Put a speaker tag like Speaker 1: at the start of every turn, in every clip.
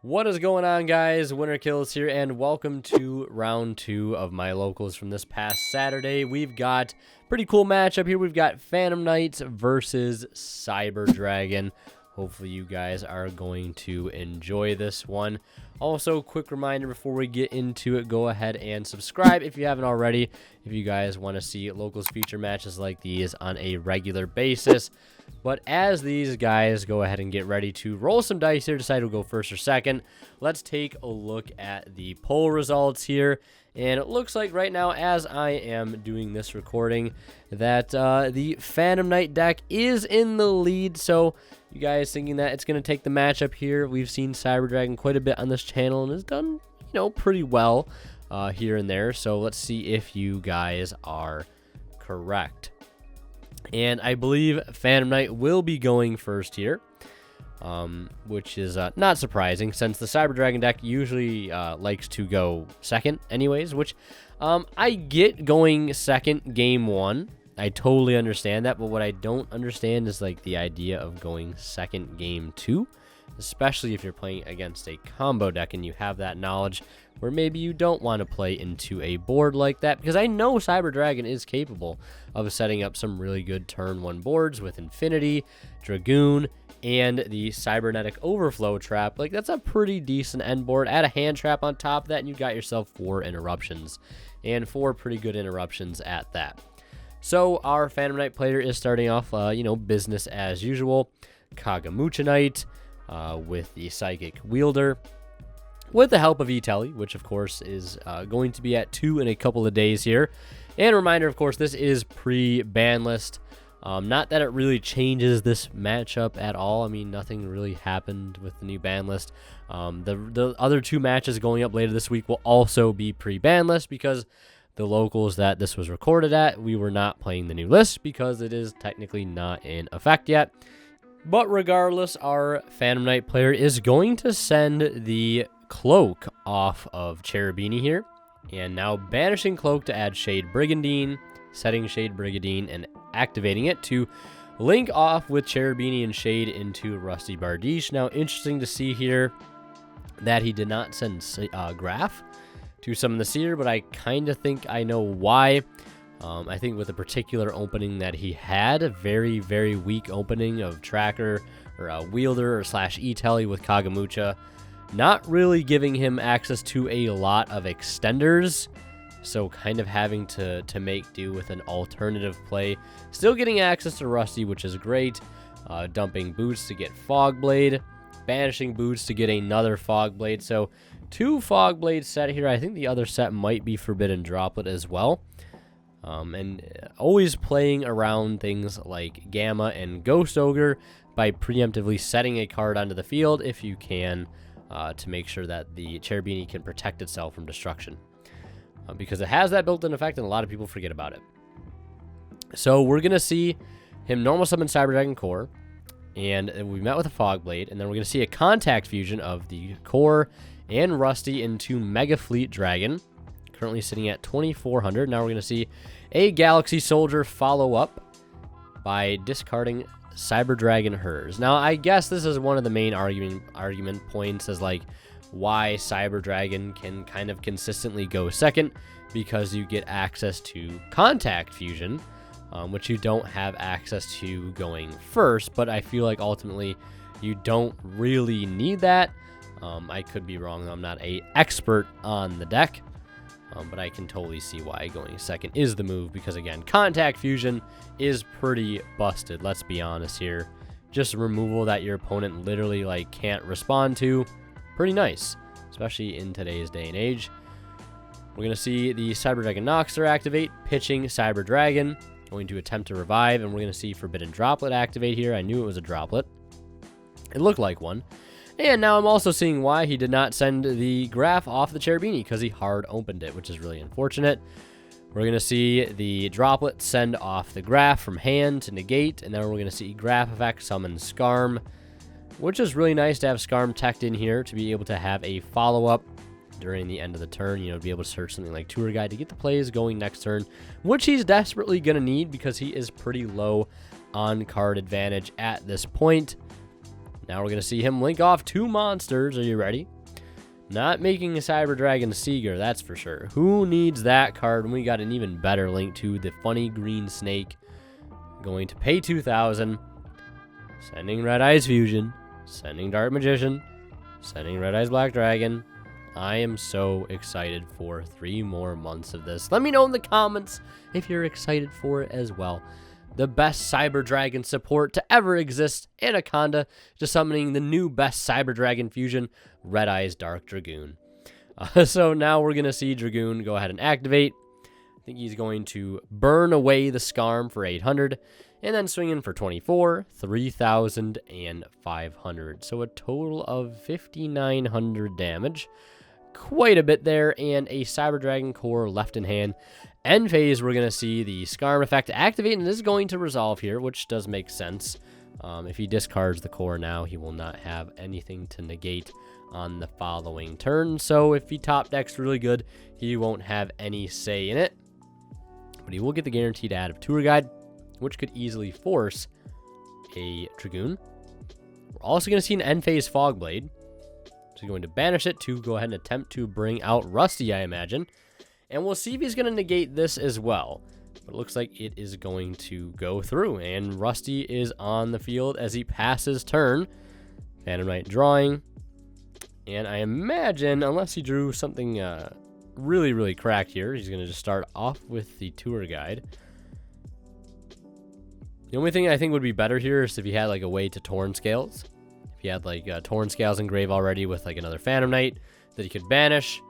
Speaker 1: What is going on, guys? Winter Kills here, and welcome to round 2 of my locals from this past Saturday. We've got a pretty cool matchup here. We've got Phantom Knights versus Cyber Dragon. Hopefully you guys are going to enjoy this one. Also, quick reminder before we get into it, go ahead and subscribe if you haven't already. If you guys want to see locals feature matches like these on a regular basis. But as these guys go ahead and get ready to roll some dice here, decide who'll go first or second, let's take a look at the poll results here. And it looks like right now, as I am doing this recording, that the Phantom Knight deck is in the lead. So you guys thinking that it's going to take the matchup here. We've seen Cyber Dragon quite a bit on this channel and has done, pretty well here and there. So let's see if you guys are correct. And I believe Phantom Knight will be going first here, which is not surprising since the Cyber Dragon deck usually likes to go second anyways, which I get going second game 1. I totally understand that, but what I don't understand is like the idea of going second game 2, especially if you're playing against a combo deck and you have that knowledge where maybe you don't want to play into a board like that, because I know Cyber Dragon is capable of setting up some really good turn 1 boards with Infinity, Dragoon, and the Cybernetic Overflow trap. Like, that's a pretty decent end board. Add a hand trap on top of that and you got yourself 4 interruptions, and 4 pretty good interruptions at that. So our Phantom Knight player is starting off, business as usual. Kagamucha Knight with the Psychic Wielder, with the help of E-Telly, which of course is going to be at 2 in a couple of days here. And a reminder, of course, this is pre-ban list. Not that it really changes this matchup at all. I mean, nothing really happened with the new ban list. The other 2 matches going up later this week will also be pre-ban list, because the locals that this was recorded at, we were not playing the new list because it is technically not in effect yet. But regardless, our Phantom Knight player is going to send the Cloak off of Cherubini here, and now banishing Cloak to add Shade Brigandine, setting Shade Brigandine and activating it to link off with Cherubini and Shade into Rusty Bardiche. Now, interesting to see here that he did not send Graph to summon the Seer, but I kind of think I know why. I think with the particular opening that he had, a very, very weak opening of Tracker or Wielder or / E-Telly with Kagamucha, not really giving him access to a lot of extenders, so kind of having to make do with an alternative play. Still getting access to Rusty, which is great. Dumping Boots to get Fogblade, banishing Boots to get another Fogblade. So 2 Fogblades set here. I think the other set might be Forbidden Droplet as well. And always playing around things like Gamma and Ghost Ogre by preemptively setting a card onto the field if you can, to make sure that the Cherubini can protect itself from destruction. Because it has that built-in effect and a lot of people forget about it. So we're going to see him normal summon Cyber Dragon Core, and we met with a Fogblade, and then we're going to see a contact fusion of the Core and Rusty into Mega Fleet Dragon, currently sitting at 2,400. Now we're going to see a Galaxy Soldier follow up by discarding Cyber Dragon Hers. Now, I guess this is one of the main argument points as like why Cyber Dragon can kind of consistently go second, because you get access to Contact Fusion, which you don't have access to going first, but I feel like ultimately you don't really need that. I could be wrong, I'm not an expert on the deck, but I can totally see why going second is the move, because again, Contact Fusion is pretty busted, let's be honest here. Just removal that your opponent literally like can't respond to. Pretty nice, especially in today's day and age. We're going to see the Cyber Dragon Noxer activate, pitching Cyber Dragon, going to attempt to revive, and we're going to see Forbidden Droplet activate here. I knew it was a droplet. It looked like one. And now I'm also seeing why he did not send the Graph off the Cherubini, because he hard opened it, which is really unfortunate. We're going to see the Droplet send off the Graph from hand to negate, and then we're going to see Graph effect summon Skarm, which is really nice to have Skarm teched in here to be able to have a follow-up during the end of the turn, be able to search something like Tour Guide to get the plays going next turn, which he's desperately going to need because he is pretty low on card advantage at this point. Now we're going to see him link off 2 monsters. Are you ready? Not making a Cyber Dragon Seeger, that's for sure. Who needs that card when we got an even better link to the funny green snake? Going to pay 2,000. Sending Red Eyes Fusion. Sending Dark Magician. Sending Red Eyes Black Dragon. I am so excited for 3 more months of this. Let me know in the comments if you're excited for it as well. The best Cyber Dragon support to ever exist, Anaconda, just summoning the new best Cyber Dragon fusion, Red Eyes Dark Dragoon. So now we're going to see Dragoon go ahead and activate. I think he's going to burn away the Scarm for 800, and then swing in for 24, 3,000, and 500. So a total of 5,900 damage. Quite a bit there, and a Cyber Dragon core left in hand. End phase, we're going to see the Scarm effect activate, and this is going to resolve here, which does make sense. If he discards the core now, he will not have anything to negate on the following turn. So if he top decks really good, he won't have any say in it. But he will get the guaranteed add of Tour Guide, which could easily force a Dragoon. We're also going to see an end phase Fog Blade. So he's going to banish it to go ahead and attempt to bring out Rusty, I imagine. And we'll see if he's going to negate this as well. But it looks like it is going to go through. And Rusty is on the field as he passes turn. Phantom Knight drawing. And I imagine, unless he drew something really, really cracked here, he's going to just start off with the Tour Guide. The only thing I think would be better here is if he had like a way to Torn Scales. If he had like Torn Scales engraved already with like another Phantom Knight that he could banish.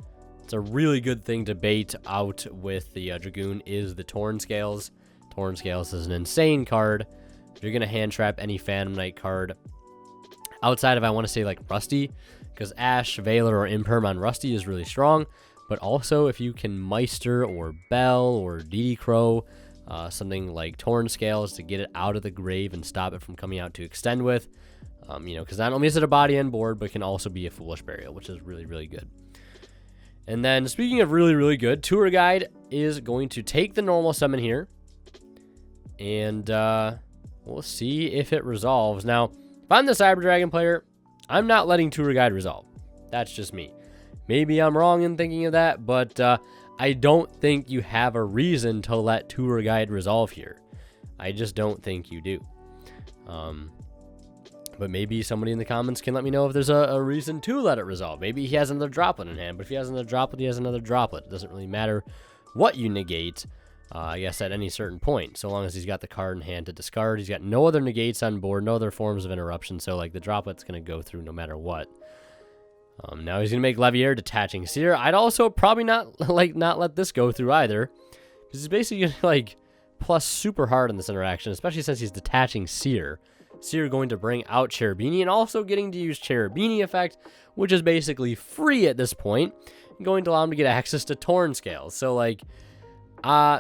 Speaker 1: It's a really good thing to bait out with the Dragoon is the Torn Scales. Torn Scales is an insane card. You're going to hand trap any Phantom Knight card outside of, I want to say, like Rusty, because Ash, Valor, or Imperm on Rusty is really strong. But also, if you can Meister or Bell or DD Crow, something like Torn Scales to get it out of the grave and stop it from coming out to extend with, you know, because not only is it a body and board, but can also be a Foolish Burial, which is really, really good. And then, speaking of really, really good, Tour Guide is going to take the normal summon here. And we'll see if it resolves. Now, if I'm the Cyber Dragon player, I'm not letting Tour Guide resolve. That's just me. Maybe I'm wrong in thinking of that, but I don't think you have a reason to let Tour Guide resolve here. I just don't think you do. But maybe somebody in the comments can let me know if there's a reason to let it resolve. Maybe he has another droplet in hand, but if he has another droplet, he has another droplet. It doesn't really matter what you negate, I guess, at any certain point. So long as he's got the card in hand to discard. He's got no other negates on board, no other forms of interruption, so like the droplet's going to go through no matter what. Now he's going to make Levier, detaching Seer. I'd also probably not let this go through either, because he's basically going to like plus super hard in this interaction, especially since he's detaching Seer. Seer going to bring out Cherubini and also getting to use Cherubini effect, which is basically free at this point, going to allow him to get access to Torn Scales. So like,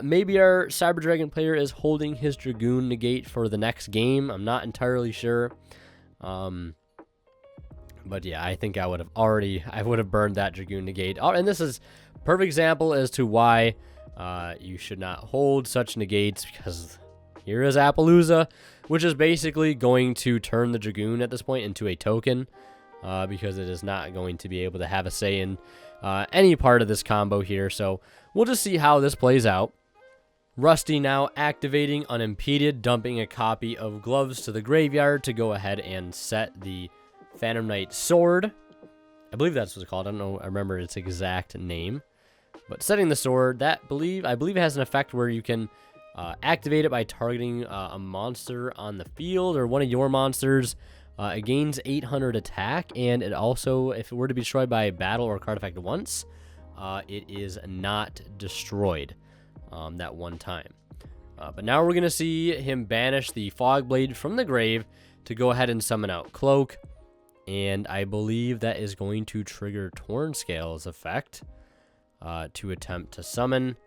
Speaker 1: maybe our Cyber Dragon player is holding his Dragoon negate for the next game. I'm not entirely sure. But yeah, I think I would have burned that Dragoon negate. Oh, and this is a perfect example as to why you should not hold such negates, because here is Appaloosa, which is basically going to turn the Dragoon at this point into a token, because it is not going to be able to have a say in any part of this combo here. So we'll just see how this plays out. Rusty now activating unimpeded, dumping a copy of Gloves to the graveyard to go ahead and set the Phantom Knight Sword. I believe that's what it's called. I don't know. I remember its exact name. But setting the sword, I believe it has an effect where you can activate it by targeting a monster on the field or one of your monsters. It gains 800 attack, and it also, if it were to be destroyed by a battle or card effect once, it is not destroyed that one time. But now we're going to see him banish the Fog Blade from the grave to go ahead and summon out Cloak. And I believe that is going to trigger Torn Scales effect to attempt to summon.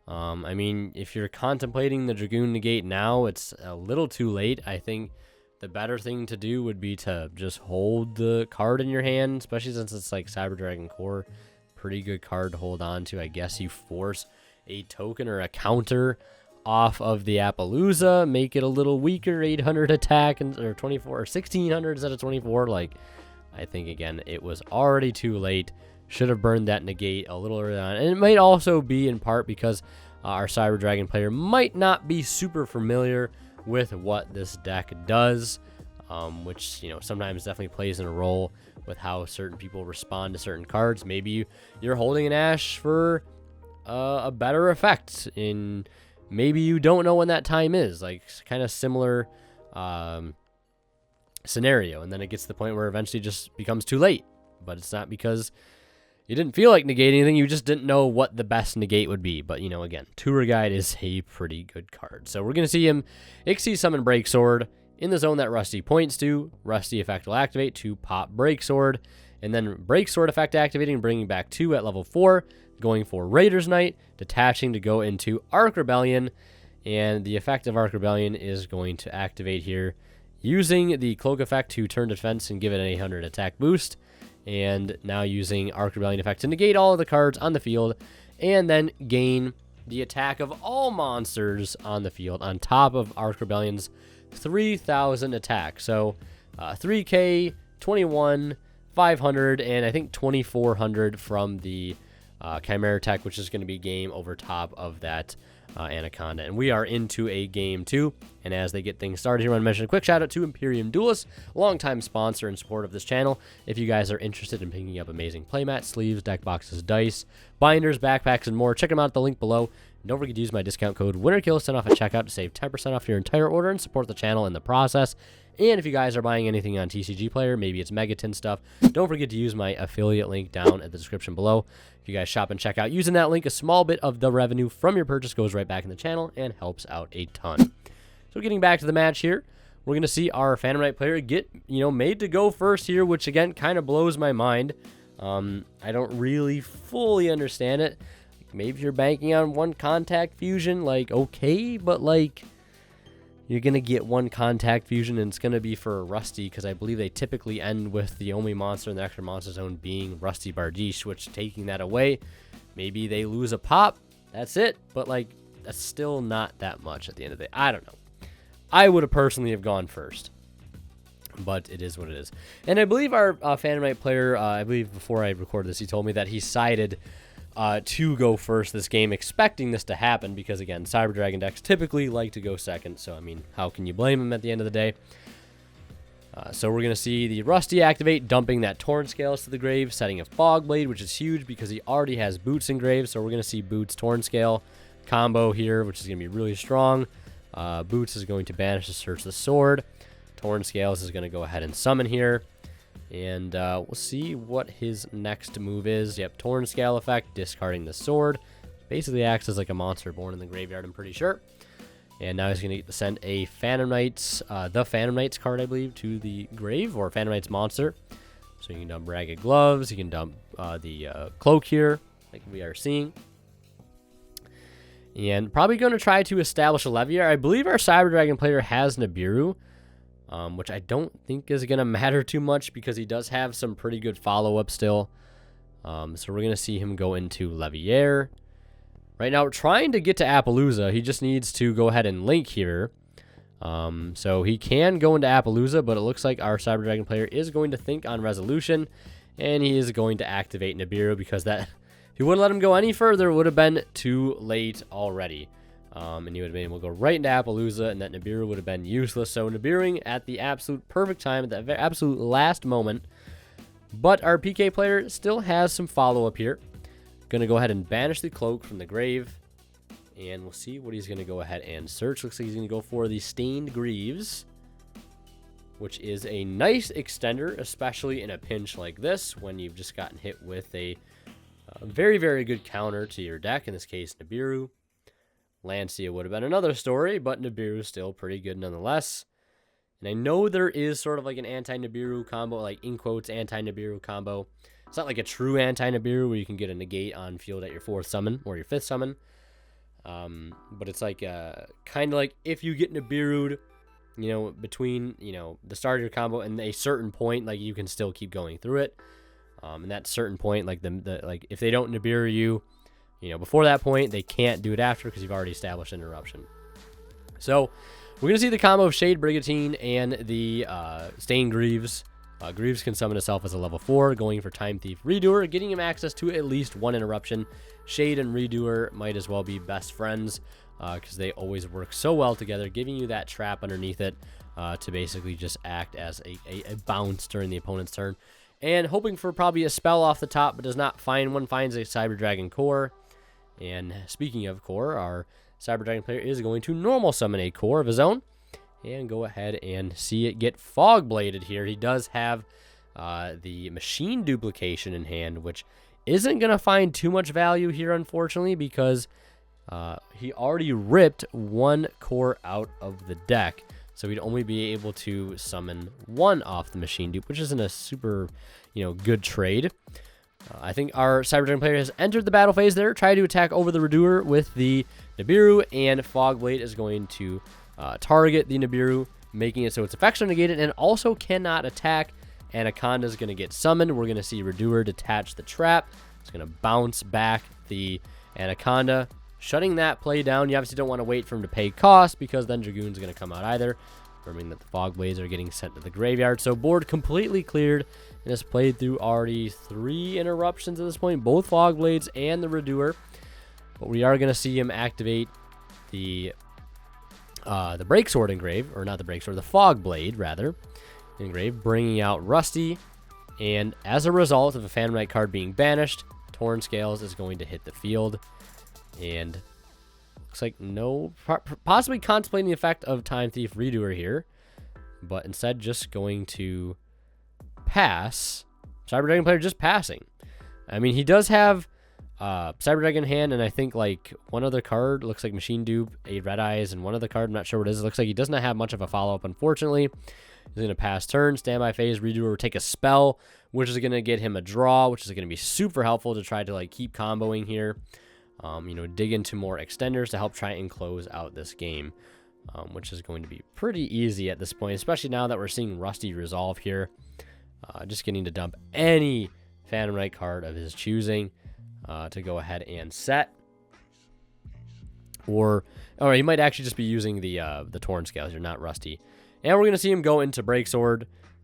Speaker 1: I mean, if you're contemplating the Dragoon negate now, it's a little too late. I think the better thing to do would be to just hold the card in your hand, especially since it's like Cyber Dragon Core. Pretty good card to hold on to. I guess you force a token or a counter off of the Appaloosa, make it a little weaker, 800 attack or 24 or 1600 instead of 24. Like, I think again it was already too late. Should have burned that negate a little early on, and it might also be in part because our Cyber Dragon player might not be super familiar with what this deck does, which, you know, sometimes definitely plays in a role with how certain people respond to certain cards. Maybe you're holding an Ash for a better effect, in maybe you don't know when that time is, like kind of similar scenario, and then it gets to the point where eventually it just becomes too late. But it's not because you didn't feel like negating anything, you just didn't know what the best negate would be. But, you know, again, Tour Guide is a pretty good card. So we're going to see him Ixie summon Break Sword in the zone that Rusty points to. Rusty effect will activate to pop Break Sword, and then Break Sword effect activating, bringing back 2 at level 4, going for Raider's Knight, detaching to go into Arc Rebellion, and the effect of Arc Rebellion is going to activate here using the Cloak effect to turn defense and give it an 800 attack boost, and now using Arc Rebellion effect to negate all of the cards on the field, and then gain the attack of all monsters on the field on top of Arc Rebellion's 3,000 attack. So 3k, 21, 500, and I think 2,400 from the Chimera Tech, which is going to be game over top of that Anaconda. And we are into a game 2. And as they get things started here, I want to mention a quick shout out to Imperium Duelist, longtime sponsor and support of this channel. If you guys are interested in picking up amazing playmats, sleeves, deck boxes, dice, binders, backpacks, and more, check them out at the link below. And don't forget to use my discount code WinterKill10 off at checkout to save 10% off your entire order and support the channel in the process. And if you guys are buying anything on TCG Player, maybe it's Megaton stuff, don't forget to use my affiliate link down at the description below. If you guys shop and check out using that link, a small bit of the revenue from your purchase goes right back in the channel and helps out a ton. So getting back to the match here, we're going to see our Phantom Knight player get, made to go first here, which again kind of blows my mind. I don't really fully understand it. Maybe you're banking on one contact fusion, like, okay, but like, you're going to get one contact fusion, and it's going to be for Rusty, because I believe they typically end with the only monster in the extra monster zone being Rusty Bardiche, which, taking that away, maybe they lose a pop, that's it, but like, that's still not that much at the end of the day. I don't know. I would have personally have gone first, but it is what it is. And I believe our Phantom Knight player, I believe before I recorded this, he told me that he sided to go first this game, expecting this to happen, because again, Cyber Dragon decks typically like to go second, so I mean, how can you blame him at the end of the day? So we're going to see the Rusty activate, dumping that Torn Scales to the grave, setting a Fog Blade, which is huge because he already has Boots in grave, so we're going to see Boots Torn Scale combo here, which is going to be really strong. Boots is going to banish the Search the Sword. Torn Scales is going to go ahead and summon here. And we'll see what his next move is. Yep, Torn Scale effect, discarding the sword. Basically acts as like a monster born in the graveyard, I'm pretty sure. And now he's going to send a Phantom Knights, the Phantom Knights card, I believe, to the grave, or Phantom Knights monster. So you can dump Ragged Gloves, you can dump the Cloak here, like we are seeing. And probably going to try to establish a Levier. I believe our Cyber Dragon player has Nibiru, which I don't think is going to matter too much because he does have some pretty good follow-up still. So we're going to see him go into Levier. Right now, we're trying to get to Appaloosa. He just needs to go ahead and link here. So he can go into Appaloosa, but it looks like our Cyber Dragon player is going to think on Resolution, and he is going to activate Nibiru because that... If he wouldn't let him go any further, it would have been too late already. And he would have been able to go right into Appaloosa, and that Nibiru would have been useless. So Nibiruing at the absolute perfect time, at the absolute last moment. But our PK player still has some follow-up here. Going to go ahead and banish the Cloak from the grave. And we'll see what he's going to go ahead and search. Looks like he's going to go for the Stained Greaves, which is a nice extender, especially in a pinch like this, when you've just gotten hit with a very, very good counter to your deck. In this case, Nibiru. Lancia would have been another story, but Nibiru is still pretty good nonetheless. And I know there is sort of like an anti-Nibiru combo, like in quotes, anti-Nibiru combo. It's not like a true anti-Nibiru where you can get a negate on field at your 4th summon or your 5th summon. But it's like kind of like if you get Nibiru'd, between, the start of your combo and a certain point, like you can still keep going through it. And that certain point, like like if they don't Nibiru you You know, before that point, they can't do it after because you've already established an interruption. So we're going to see the combo of Shade Brigantine and the Stain Greaves. Greaves can summon itself as a level 4, going for Time Thief Redoer, getting him access to at least one interruption. Shade and Redoer might as well be best friends because they always work so well together, giving you that trap underneath it to basically just act as a bounce during the opponent's turn. And hoping for probably a spell off the top, but does not find one, finds a Cyber Dragon core. And speaking of core, our Cyber Dragon player is going to normal summon a core of his own and go ahead and see it get Fog Bladed here. He does have the Machine Duplication in hand, which isn't going to find too much value here, unfortunately, because he already ripped one core out of the deck. So he'd only be able to summon one off the Machine Dupe, which isn't a super, good trade. I think our Cyber Dragon player has entered the battle phase there, tried to attack over the Redoer with the Nibiru, and Fog Blade is going to target the Nibiru, making it so its effects are negated and also cannot attack. Anaconda is going to get summoned. We're going to see Redoer detach the trap. It's going to bounce back the Anaconda, shutting that play down. You obviously don't want to wait for him to pay cost because then Dragoon's going to come out either, confirming that the Fog Blades are getting sent to the graveyard. So board completely cleared and has played through already 3 interruptions at this point, both Fog Blades and the Redoer. But we are going to see him activate the Breaksword engrave, or not the Breaksword, the Fog Blade rather engrave, bringing out Rusty. And as a result of a Phantom Knight card being banished, Torn Scales is going to hit the field. And looks like no, possibly contemplating the effect of Time Thief Redoer here, but instead just going to pass. Cyber Dragon player just passing. I mean, he does have Cyber Dragon in hand, and I think like one other card. Looks like Machine Dupe, a Red Eyes, and one other card. I'm not sure what it is. It looks like he does not have much of a follow-up, unfortunately. He's going to pass turn, standby phase, Redoer will take a spell, which is going to get him a draw, which is going to be super helpful to try to like keep comboing here. Dig into more extenders to help try and close out this game, which is going to be pretty easy at this point, especially now that we're seeing Rusty resolve here. Just getting to dump any Phantom Knight card of his choosing to go ahead and set. Or he might actually just be using the Torn Scales here, not Rusty. And we're going to see him go into Breaksword.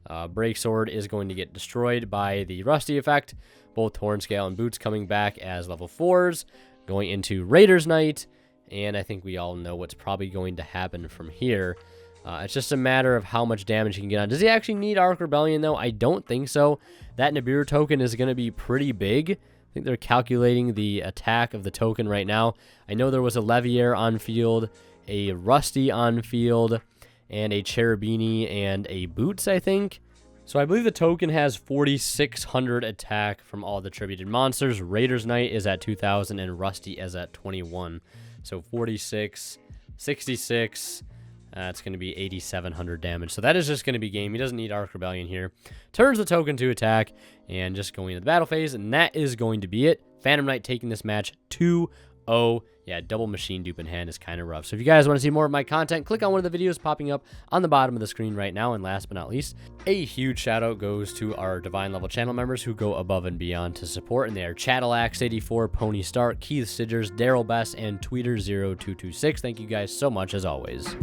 Speaker 1: Breaksword is going to get destroyed by the Rusty effect. Both Torn Scale and Boots coming back as level 4s. Going into Raider's Knight. And I think we all know what's probably going to happen from here. It's just a matter of how much damage he can get on. Does he actually need Arc Rebellion, though? I don't think so. That Nibiru token is going to be pretty big. I think they're calculating the attack of the token right now. I know there was a Leviair on field, a Rusty on field, and a Cherubini and a Boots, I think. So I believe the token has 4,600 attack from all the attributed monsters. Raider's Knight is at 2,000 and Rusty is at 21. So 46, 66, it's going to be 8,700 damage. So that is just going to be game. He doesn't need Arc Rebellion here. Turns the token to attack and just going into the battle phase. And that is going to be it. Phantom Knight taking this match 2-0. Yeah, double Machine Dupe in hand is kind of rough. So if you guys want to see more of my content, click on one of the videos popping up on the bottom of the screen right now. And last but not least, a huge shout out goes to our Divine Level channel members who go above and beyond to support. And they are Chatalax84, Pony Stark, Keith Sidgers, Daryl Best, and Tweeter0226. Thank you guys so much as always.